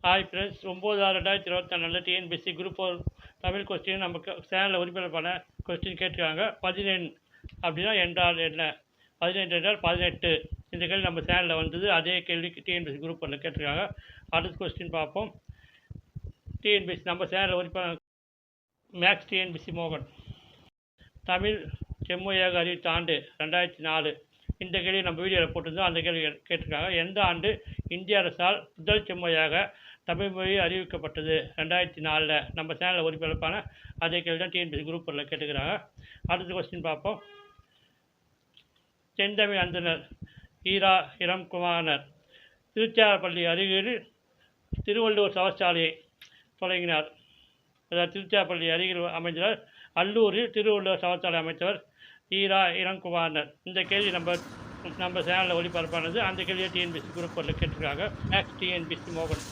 Hi friends, 9/6/2024 TNPSC group 4 Tamil question நமக்கு சேனலில் ஒளிபரப்பான கொஸ்டின் கேட்டிருக்காங்க. 15 அப்படின்னா என்றால் என்ன? 15 என்றால் 18. இந்த கேள்வி நம்ம சேனலில் வந்தது. அதே கேள்வி டிஎன்பிஎஸ்சி குரூப் 1 கேட்டிருக்காங்க. அடுத்த கொஸ்டின் பார்ப்போம். டிஎன்பிஎஸ்சி நம்ம சேனலில் ஒளிபரப்பான மேக்ஸ் டிஎன்பிஎஸ்சி மோகன் தமிழ் செம்மொழியாக அறிவித்த ஆண்டு 2004. இந்த கேள்வி நம்ம வீடியோவில் போட்டிருந்தோம். அந்த கேள்வி கேட்டிருக்காங்க. எந்த ஆண்டு இந்திய அரசால் முதல் செம்மொழியாக தமிழ் மொழி அறிவிக்கப்பட்டது? 2004. நம்ம சேனலில் ஒளிபரப்பான அதே கேள்வி தான் டிஎன்பிஎஸ்சி குரூப் 1 கேட்டுக்கிறாங்க. அடுத்த கொஸ்டின் பார்ப்போம். செந்தமிழ் அந்தனர் ஈரா இளங்குமரனர் திருச்சிராப்பள்ளி அருகில் திருவள்ளுவர் சவச்சாலையை தொடங்கினார். அதாவது திருச்சிராப்பள்ளி அருகில் அமைந்தவர் அல்லூரில் திருவள்ளுவர் சவச்சாலை அமைத்தவர் ஈரா இளங்குமரனர். இந்த கேள்வி நம்ம சேனலில் ஒளிபரப்பானது. அந்த கேள்வியை டிஎன்பிஎஸ்சி குரூப் 1 கேட்டிருக்காங்க. மேக்ஸ் டிஎன்பிஎஸ்சி மோகன்.